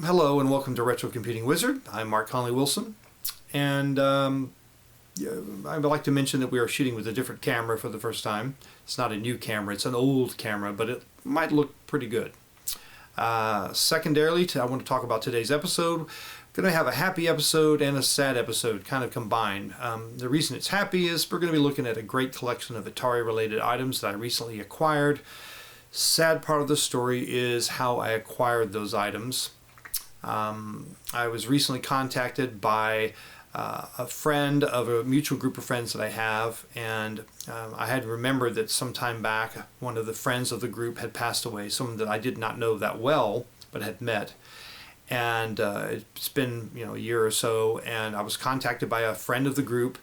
Hello and welcome to Retro Computing Wizard. I'm Mark Conley Wilson, and I would like to mention that we are shooting with a different camera for the first time. It's not a new camera, it's an old camera, but it might look pretty good. Secondarily, I want to talk about today's episode. We're going to have a happy episode and a sad episode kind of combined. The reason it's happy is we're going to be looking at a great collection of Atari related items that I recently acquired. Sad part of the story is how I acquired those items. I was recently contacted by a friend of a mutual group of friends that I have, and I had remembered that some time back one of the friends of the group had passed away, someone that I did not know that well but had met. And it's been a year or so, and I was contacted by a friend of the group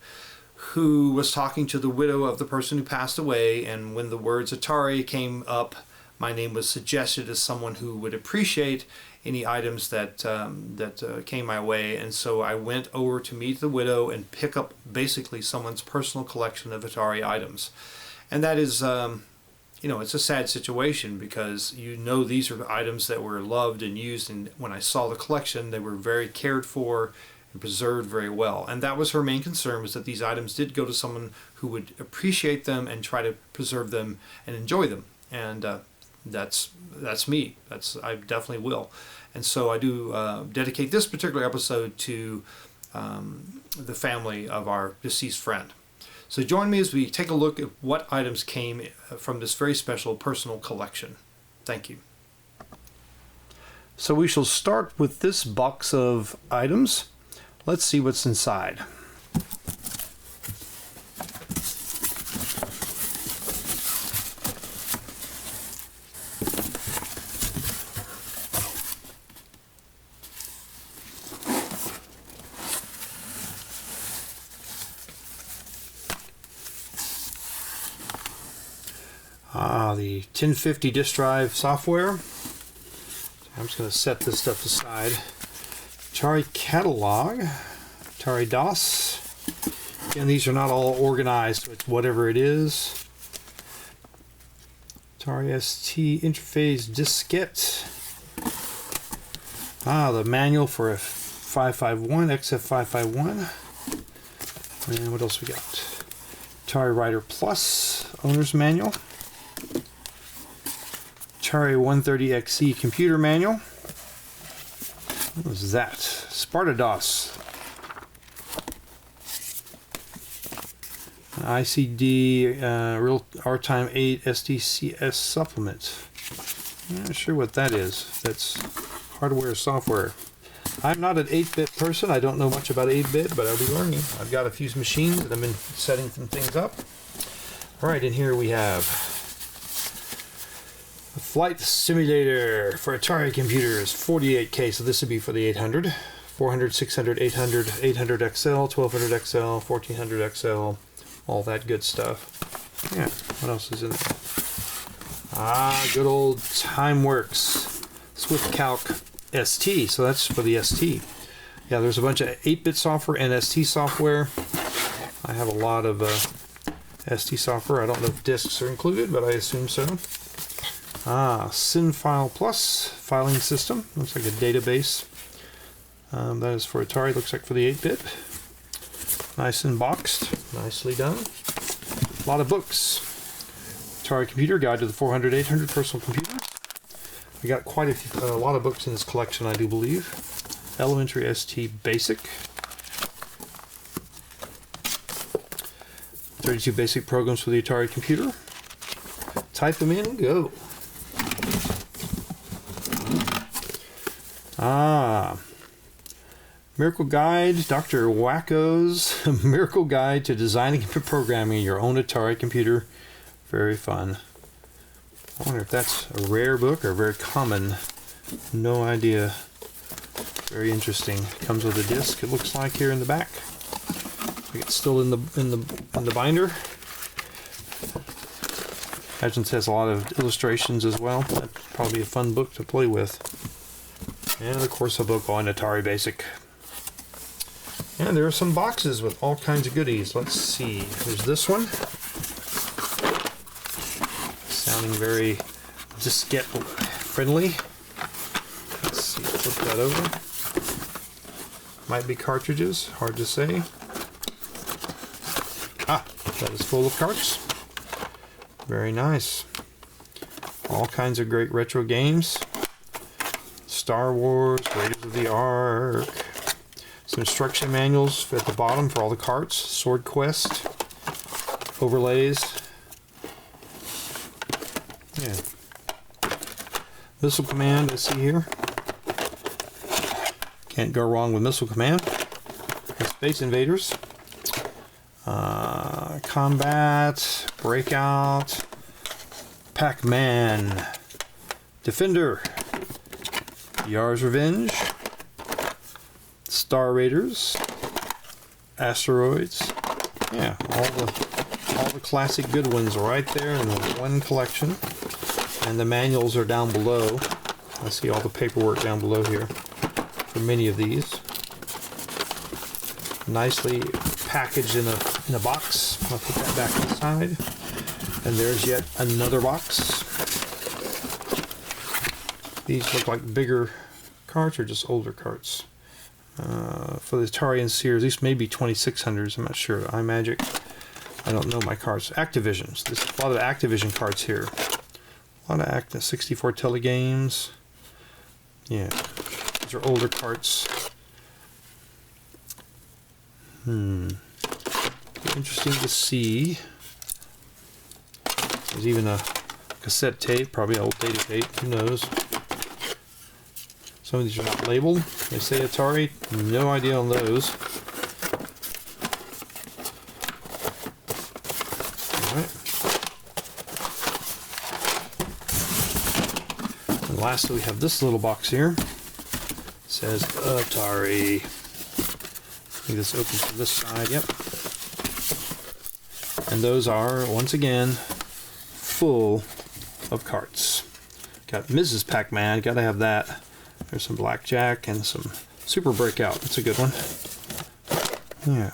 who was talking to the widow of the person who passed away, and when the words Atari came up, my name was suggested as someone who would appreciate any items that came my way. And so I went over to meet the widow and pick up basically someone's personal collection of Atari items. And that is, it's a sad situation because these are items that were loved and used, and when I saw the collection, they were very cared for and preserved very well. And that was her main concern, was that these items did go to someone who would appreciate them and try to preserve them and enjoy them. And that's me. I definitely will. And so I do dedicate this particular episode to the family of our deceased friend. So join me as we take a look at what items came from this very special personal collection. Thank you. So we shall start with this box of items. Let's see what's inside. The 1050 disk drive software. I'm just going to set this stuff aside. Atari catalog, Atari DOS. Again, these are not all organized, but whatever it is. Atari ST interface diskette. The manual for a 551, XF551. And what else we got? Atari Writer Plus, owner's manual. Atari 130XE computer manual. What was that? Sparta DOS. ICD Real R-Time 8 SDCS supplement. I'm not sure what that is. That's hardware software. I'm not an 8-bit person. I don't know much about 8-bit, but I'll be learning. I've got a few machines that I've been setting some things up. All right, and here we have a flight simulator for Atari computers, 48K, so this would be for the 800, 400, 600, 800, 800XL, 1200XL, 1400XL, all that good stuff. Yeah, what else is in there? Good old TimeWorks SwiftCalc ST, so that's for the ST. Yeah, there's a bunch of 8-bit software and ST software. I have a lot of ST software. I don't know if disks are included, but I assume so. SynFile Plus filing system. Looks like a database. That is for Atari. Looks like for the 8-bit. Nice and boxed. Nicely done. A lot of books. Atari Computer Guide to the 400, 800 Personal Computer. We got quite a lot of books in this collection, I do believe. Elementary ST Basic. 32 basic programs for the Atari computer. Type them in and go. Miracle Guide, Dr. Wacko's Miracle Guide to Designing and Programming Your Own Atari Computer. Very fun. I wonder if that's a rare book or very common. No idea. Very interesting. Comes with a disc, it looks like, here in the back. It's still in the binder. Imagine it has a lot of illustrations as well. That'd probably be a fun book to play with. And of course a book on Atari Basic. And there are some boxes with all kinds of goodies. Let's see. There's this one. Sounding very diskette friendly. Let's see. Flip that over. Might be cartridges, hard to say. Ah, that is full of carts. Very nice. All kinds of great retro games. Star Wars, Raiders of the Ark. Some instruction manuals at the bottom for all the carts. Sword Quest. Overlays. Yeah. Missile Command, I see here. Can't go wrong with Missile Command. Space Invaders. Combat. Breakout. Pac-Man. Defender. Yar's Revenge. Star Raiders. Asteroids. Yeah, all the classic good ones right there in the one collection. And the manuals are down below. I see all the paperwork down below here for many of these. Nicely packaged in a box. I'll put that back inside. And there's yet another box. These look like bigger carts or just older carts. For the Atari and Sears, these may be 2600s, I'm not sure. iMagic, I don't know my carts. Activisions, there's a lot of Activision carts here. A lot of 64 telegames. Yeah, these are older carts. Interesting to see. There's even a cassette tape, probably an old data tape, who knows. Some of these are not labeled. They say Atari, no idea on those. Alright. And lastly, we have this little box here. It says Atari. I think this opens to this side, yep. And those are, once again, full of carts. Got Mrs. Pac-Man, gotta have that. There's some Blackjack and some Super Breakout. That's a good one. Yeah.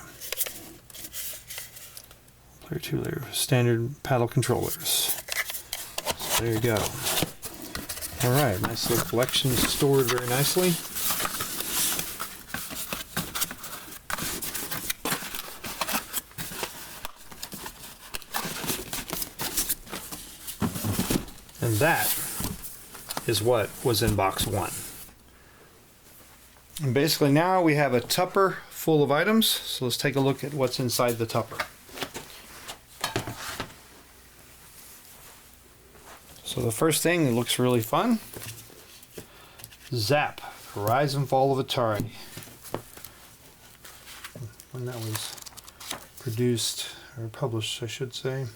Player 2 layer. Standard paddle controllers. So there you go. Alright, nice little collection stored very nicely. And that is what was in box 1. And basically now we have a tupper full of items, so let's take a look at what's inside the tupper. So the first thing that looks really fun, Zap, Rise and Fall of Atari. When that was produced, or published I should say.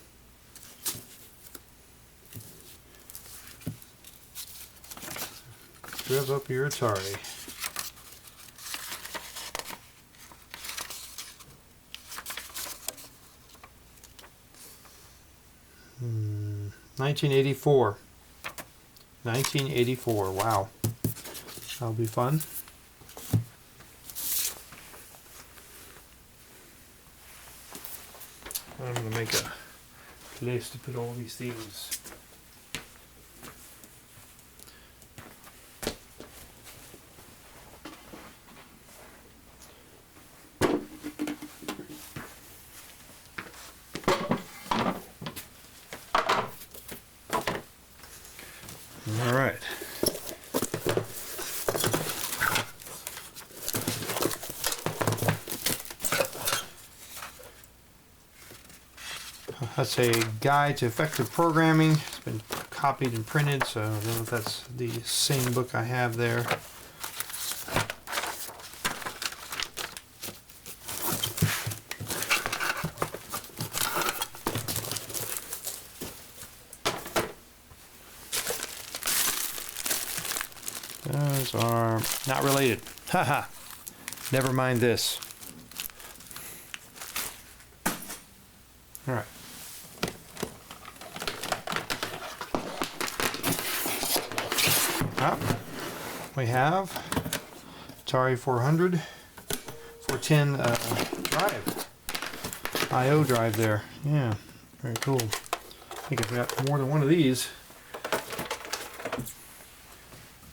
Rev up your Atari. 1984. 1984. Wow. That'll be fun. I'm going to make a place to put all these things. All right. That's a guide to effective programming. It's been copied and printed, so I don't know if that's the same book I have there. Those are not related. Haha. Never mind this. All right. We have Atari 400, 410 drive, I/O drive there. Yeah, very cool. I think I've got more than one of these.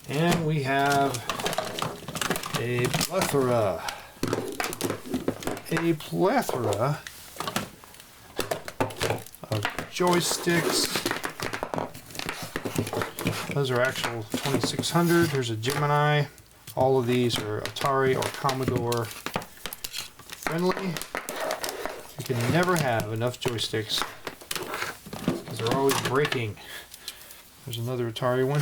And we have a plethora of joysticks. Those are actual 2600. There's a Gemini. All of these are Atari or Commodore friendly. You can never have enough joysticks because they're always breaking. There's another Atari one.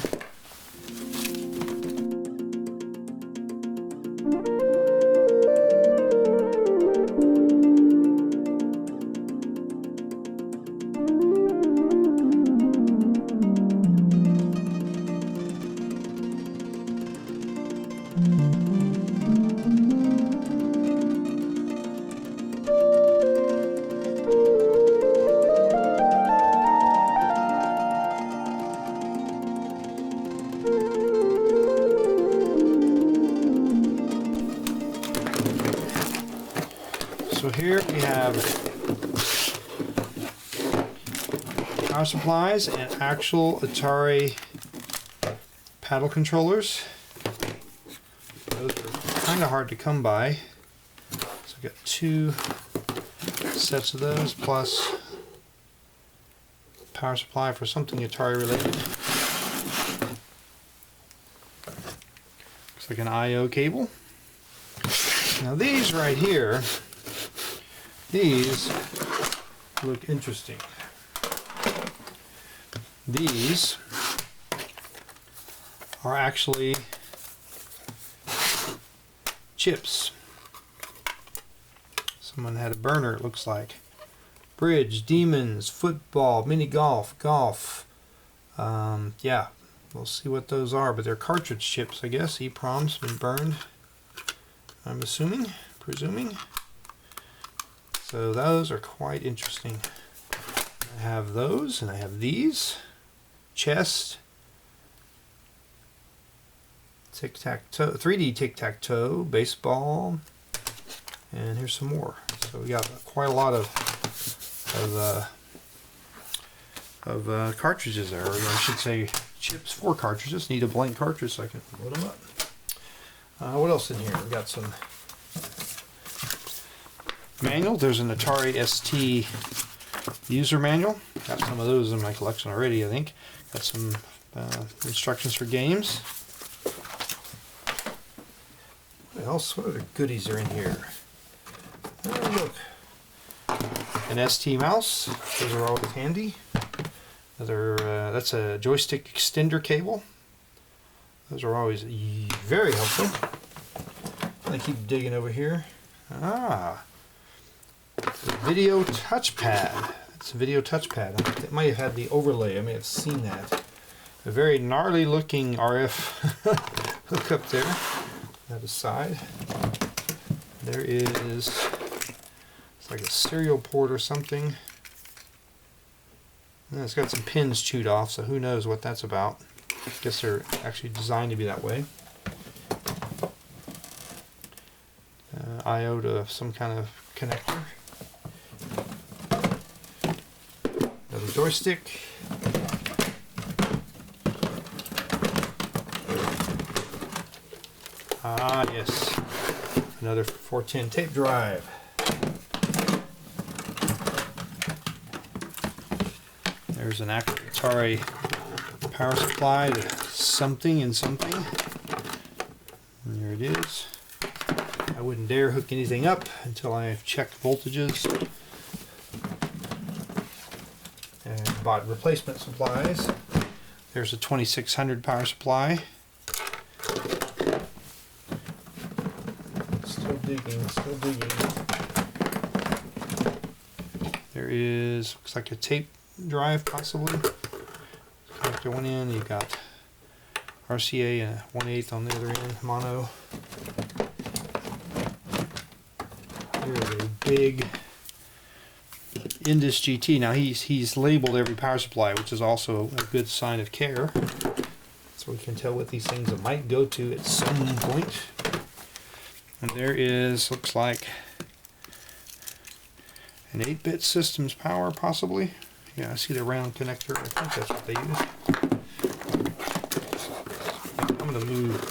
So here we have power supplies and actual Atari paddle controllers. Those are kind of hard to come by. So I've got 2 sets of those plus power supply for something Atari related. Looks like an I/O cable. Now these right here, these look interesting. These are actually chips. Someone had a burner, it looks like. Bridge, demons, football, mini golf, golf. Yeah, we'll see what those are, but they're cartridge chips, I guess. EEPROM's been burned, I'm presuming. So those are quite interesting. I have those, and I have these. Chess, tic-tac-toe, 3D tic-tac-toe, baseball, and here's some more. So we got quite a lot of cartridges there, or I should say chips for cartridges. Need a blank cartridge so I can load them up. What else in here? We got some manual. There's an Atari ST user manual. Got some of those in my collection already, I think. Got some instructions for games. What else? What other goodies are in here? Oh, look. An ST mouse. Those are always handy. That's a joystick extender cable. Those are always very helpful. I keep digging over here. The video touchpad. It's a video touchpad. It might have had the overlay. I may have seen that. A very gnarly looking RF hookup there. That aside, there is, it's like a serial port or something. And it's got some pins chewed off, so who knows what that's about. I guess they're actually designed to be that way. I/O to some kind of connector. Another joystick. Yes. Another 410 tape drive. There's an actual Atari power supply to something and something. And there it is. I wouldn't dare hook anything up until I checked voltages and bought replacement supplies. There's a 2600 power supply. Still digging. There is, looks like a tape drive possibly. Connector one in, you've got RCA and a 1/8 on the other end, mono. Here's a big Indus GT. Now he's labeled every power supply, which is also a good sign of care. So we can tell what these things might go to at some point. And there is, looks like an 8-bit systems power possibly. Yeah, I see the round connector. I think that's what they use. I'm going to move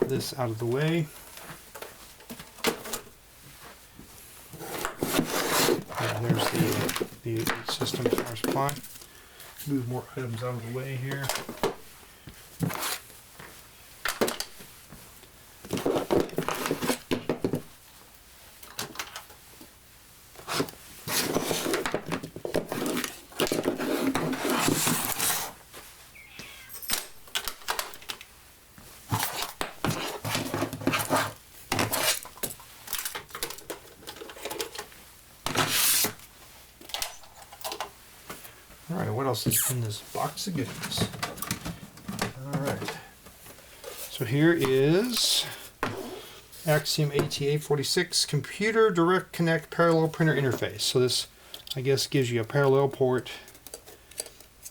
this out of the way. And there's the system power supply. Move more items out of the way here. Alright, what else is in this box of goodies? Alright, so here is Axiom ATA46 Computer Direct Connect Parallel Printer Interface. So this, I guess, gives you a parallel port,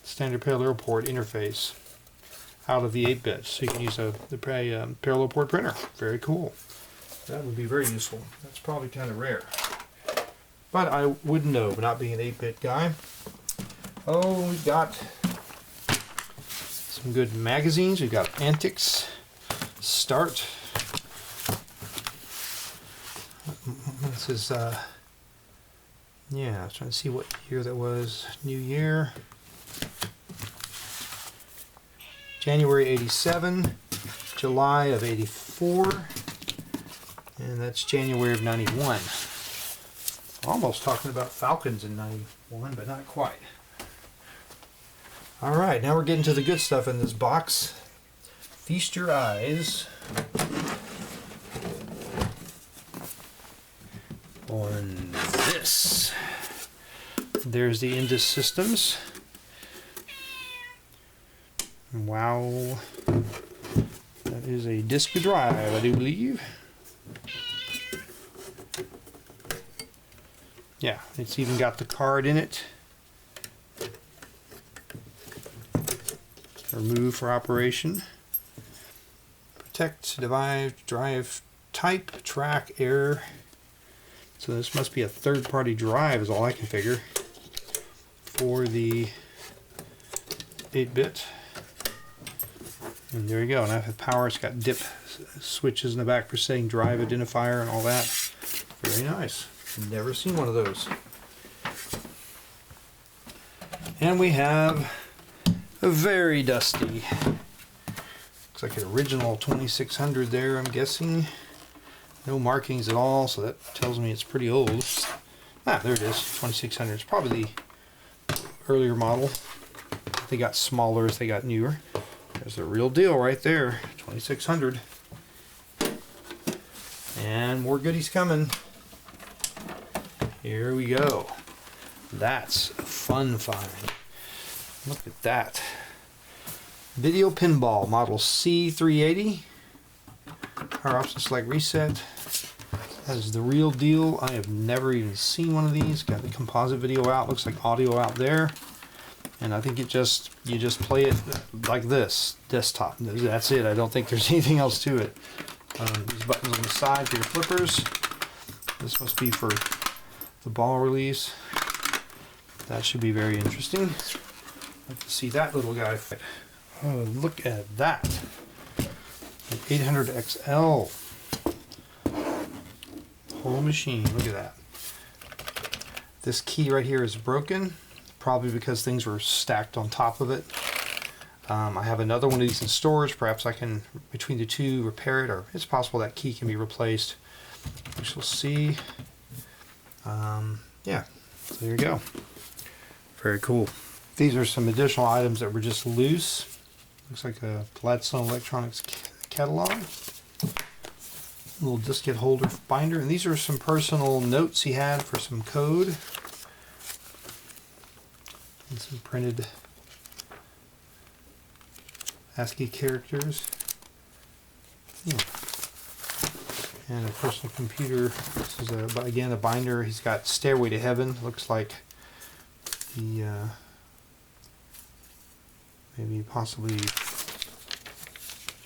standard parallel port interface out of the 8-bit. So you can use the parallel port printer. Very cool. That would be very useful. That's probably kind of rare. But I wouldn't know, not being an 8-bit guy. Oh, we've got some good magazines. We've got Antics, Start. This is, yeah, I was trying to see what year that was. New year. January 87, July of 84, and that's January of 91. Almost talking about Falcons in 91, but not quite. Alright, now we're getting to the good stuff in this box. Feast your eyes on this. There's the Indus Systems. Wow. That is a disk drive, I do believe. Yeah, it's even got the card in it. Remove for operation. Protect device drive type track error. So this must be a third-party drive is all I can figure for the 8-bit. And there you go. And I have power. It's got dip switches in the back for setting drive identifier and all that. Very nice. Never seen one of those. And we have a very dusty, looks like an original 2600 there, I'm guessing. No markings at all, so that tells me it's pretty old. Ah, there it is, 2600. It's probably the earlier model. They got smaller as they got newer. There's the real deal right there, 2600. And more goodies coming. Here we go. That's a fun find. Look at that. Video pinball model C380. Power option select reset. That is the real deal. I have never even seen one of these. Got the composite video out. Looks like audio out there. And I think you just play it like this. Desktop. That's it. I don't think there's anything else to it. These buttons on the side for your flippers. This must be for the ball release. That should be very interesting. Like to see that little guy fit. Oh, look at that. An 800XL. Whole machine. Look at that. This key right here is broken. Probably because things were stacked on top of it. I have another one of these in storage. Perhaps I can, between the two, repair it. Or it's possible that key can be replaced. We shall see. Yeah. So there you go. Very cool. These are some additional items that were just loose. Looks like a Gladstone Electronics catalog. Little diskette holder binder. And these are some personal notes he had for some code. And some printed ASCII characters. Yeah. And a personal computer. This is again a binder. He's got Stairway to Heaven. Looks like the maybe possibly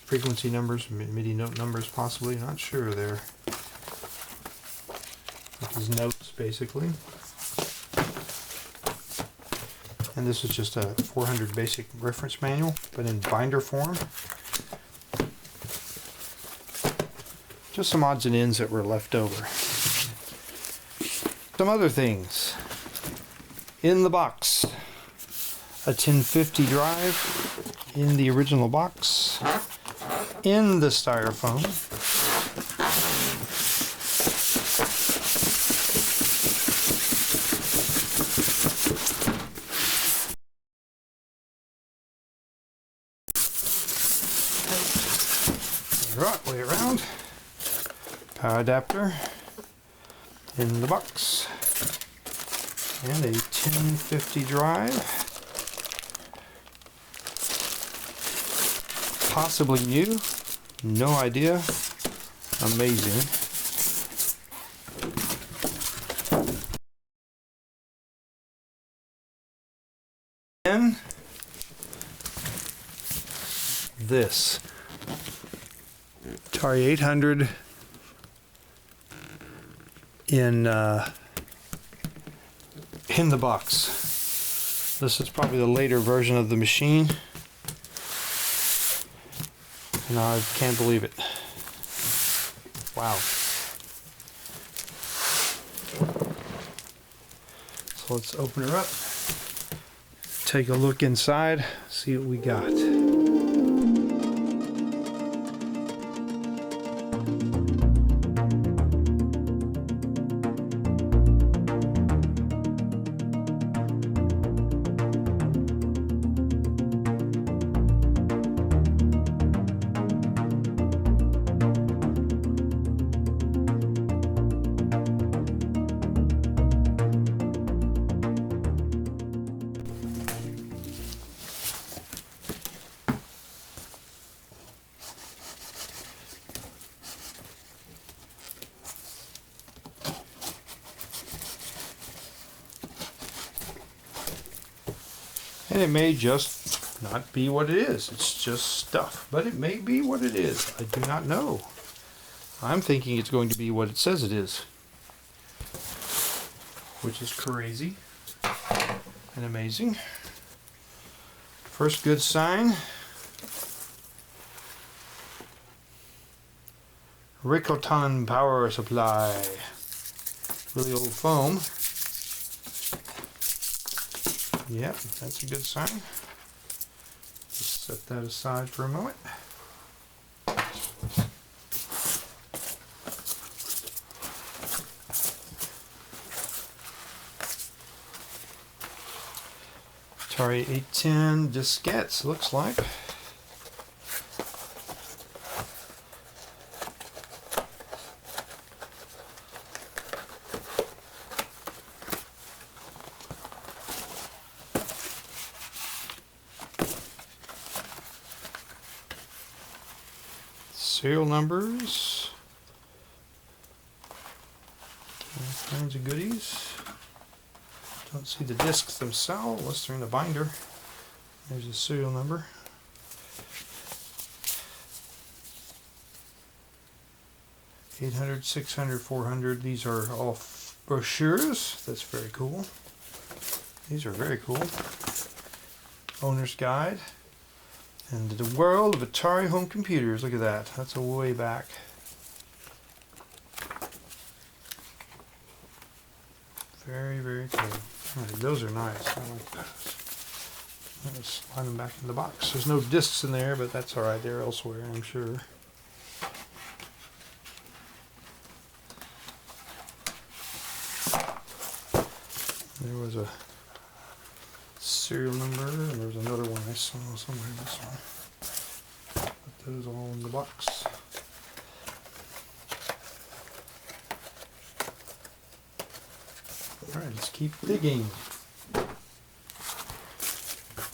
frequency numbers, MIDI note numbers possibly, not sure there. Like his notes basically. And this is just a 400 basic reference manual, but in binder form. Just some odds and ends that were left over. Some other things. In the box, a 1050 drive in the original box, in the styrofoam. Right way around. Power adapter in the box. And a 1050 drive. Possibly new. No idea. Amazing. And this Atari 800 in the box. This is probably the later version of the machine, and I can't believe it. Wow. So let's open her up, take a look inside, see what we got. And it may just not be what it is. It's just stuff. But it may be what it is. I do not know. I'm thinking it's going to be what it says it is. Which is crazy and amazing. First good sign. Ricoton power supply. Really old foam. Yep, that's a good sign. Just set that aside for a moment. Atari 810 diskettes, looks like. Serial numbers, all kinds of goodies. Don't see the discs themselves unless they're in the binder. There's a serial number. $800, $600, $400. These are all brochures. That's very cool. These are very cool. Owner's guide. And the world of Atari home computers. Look at that. That's a way back. Very, very cool. All right, those are nice. I like those. Let's slide them back in the box. There's no discs in there, but that's all right. They're elsewhere, I'm sure. There was a serial number, and there was another one I saw somewhere in this one. Put those all in the box. Alright, let's keep digging.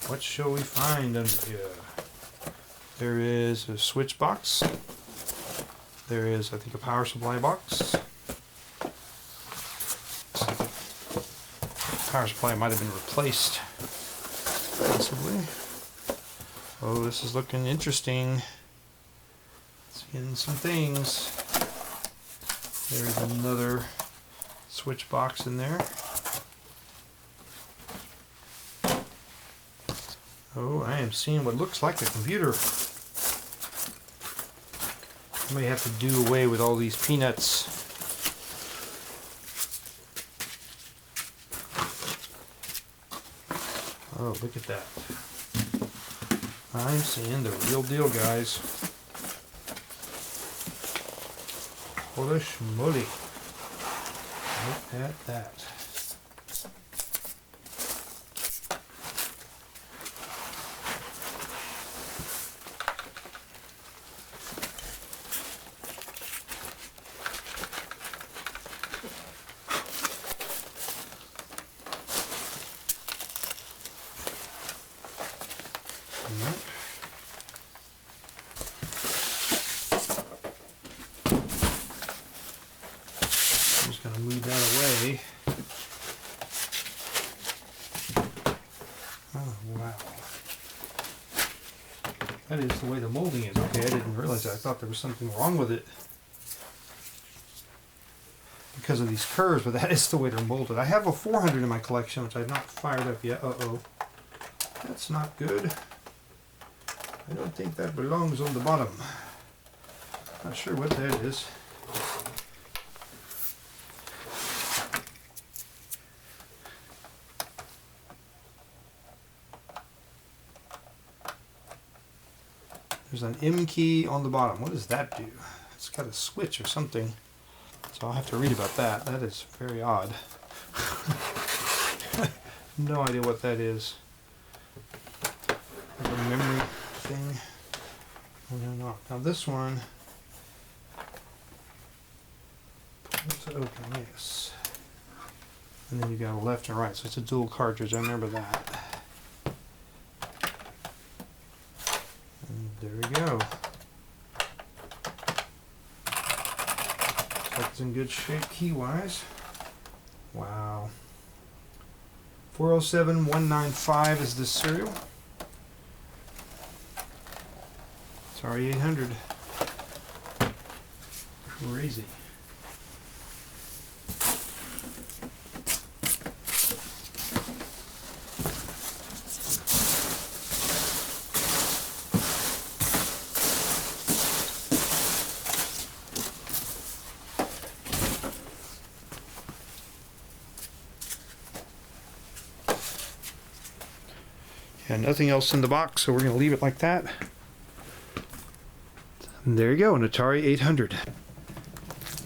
What shall we find under here? There is a switch box. There is, I think, a power supply box. Power supply might have been replaced, possibly. Oh, this is looking interesting. Seeing some things. There's another switch box in there. Oh, I am seeing what looks like a computer. I may have to do away with all these peanuts. Oh, look at that. I'm seeing the real deal, guys. Holy schmoly. Look at that. I'm just going to move that away. Oh, wow. That is the way the molding is. Okay, I didn't realize that. I thought there was something wrong with it because of these curves, but that is the way they're molded. I have a 400 in my collection, which I've not fired up yet. Uh-oh. That's not good. I don't think that belongs on the bottom. Not sure what that is. There's an M key on the bottom. What does that do? It's got a switch or something. So I'll have to read about that. That is very odd. No idea what that is. Like a memory thing. I don't know. Now this one. Let's open this. And then you got a left and right. So it's a dual cartridge. I remember that. And there we go. That's in good shape key-wise. Wow. 407195 is the serial. Sorry, 800. Crazy. And nothing else in the box, so we're going to leave it like that. And there you go, an Atari 800.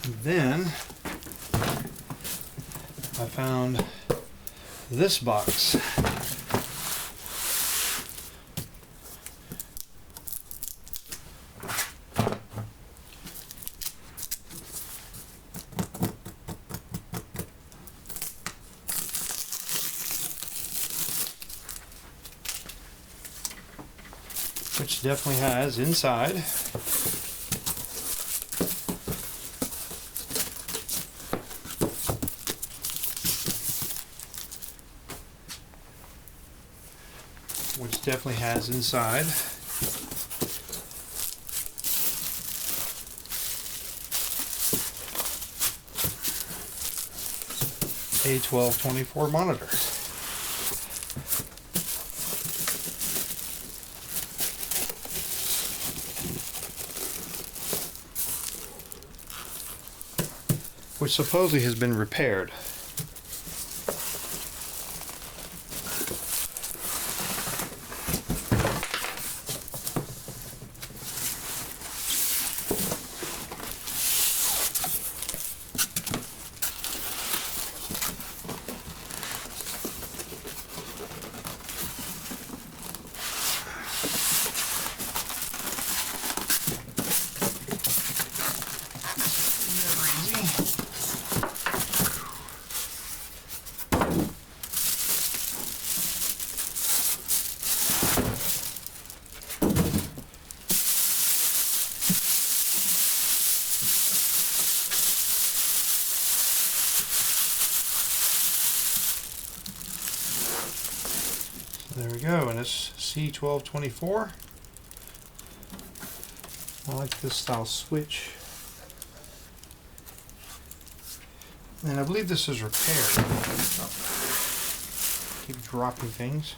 And then I found this box. Which definitely has inside a 1224 monitor. Which supposedly has been repaired. There we go, and it's C1224. I like this style switch. And I believe this is repaired. Oh, keep dropping things.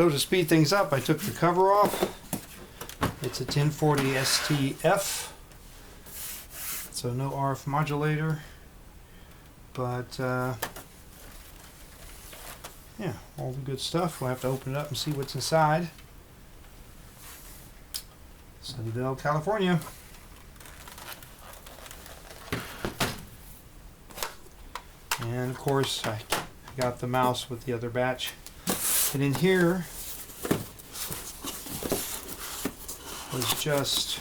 So to speed things up, I took the cover off. It's a 1040 STF. So no RF modulator. But yeah, all the good stuff. We'll have to open it up and see what's inside. Sunnyvale, California. And of course, I got the mouse with the other batch. And in here was just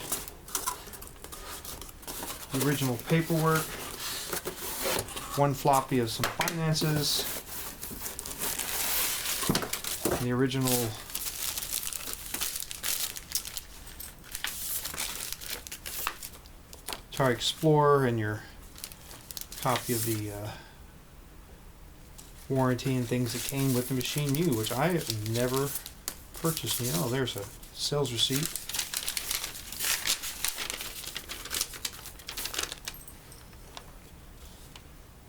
the original paperwork, one floppy of some finances, and the original Atari Explorer, and your copy of the warranty and things that came with the machine new, which I have never purchased. You know, there's a sales receipt.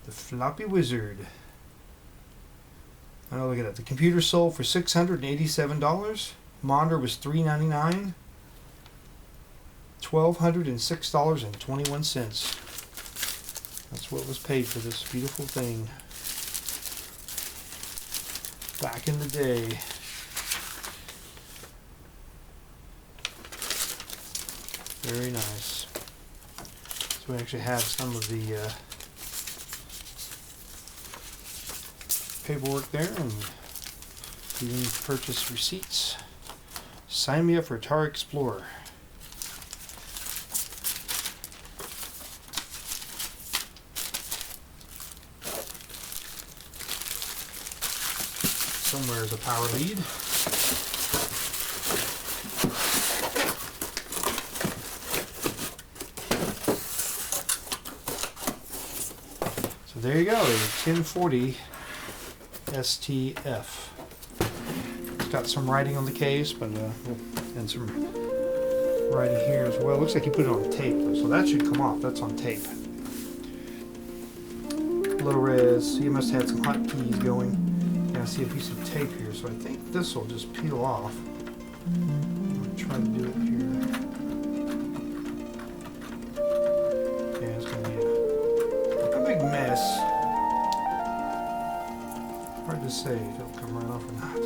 The Floppy Wizard. Oh, look at that. The computer sold for $687. Monitor was $399. $1,206.21. That's what was paid for this beautiful thing back in the day. Very nice. So we actually have some of the paperwork there, and even purchase receipts. Sign me up for Atari Explorer. Somewhere is a power lead. So there you go, a 1040 STF. It's got some writing on the case, but and some writing here as well. Looks like you put it on tape, though, so that should come off. That's on tape. Low res. You must have had some hot keys going. I see a piece of tape here, so I think this will just peel off. I'm going to try to do it here. Yeah, it's going to be a big mess. Hard to say if it'll come right off or not.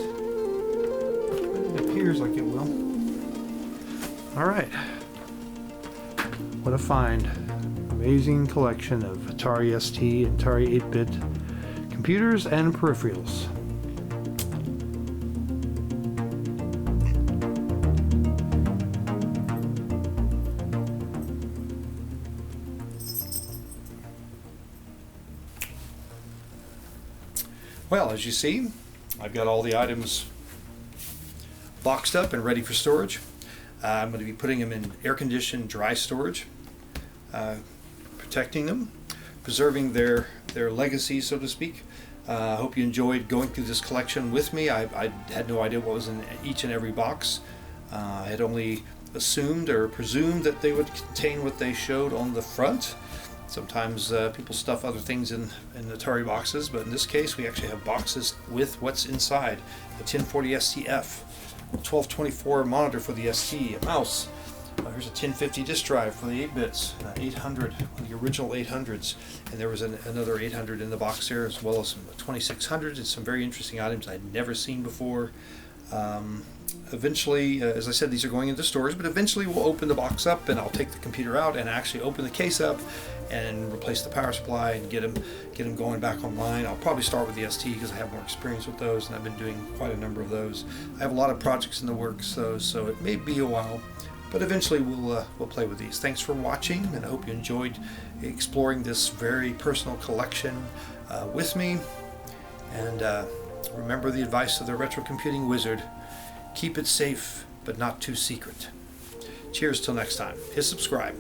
But it appears like it will. Alright. What a find. Amazing collection of Atari ST and Atari 8-bit computers and peripherals. Well, as you see, I've got all the items boxed up and ready for storage. I'm going to be putting them in air-conditioned dry storage, protecting them, preserving their legacy, so to speak. I hope you enjoyed going through this collection with me. I had no idea what was in each and every box. I had only assumed or presumed that they would contain what they showed on the front. Sometimes people stuff other things in the Atari boxes, but in this case we actually have boxes with what's inside. A 1040 STF, a 1224 monitor for the ST, a mouse. Here's a 1050 disk drive for the 8-bits, 800, the original 800s, and there was another 800 in the box there, as well as some 2600s and some very interesting items I'd never seen before. Eventually, as I said, these are going into storage, but eventually we'll open the box up and I'll take the computer out and actually open the case up and replace the power supply and get them going back online. I'll probably start with the ST because I have more experience with those, and I've been doing quite a number of those. I have a lot of projects in the works, so it may be a while, but eventually we'll play with these. Thanks for watching, and I hope you enjoyed exploring this very personal collection with me. And remember the advice of the retro computing wizard: keep it safe, but not too secret. Cheers till next time. Hit subscribe.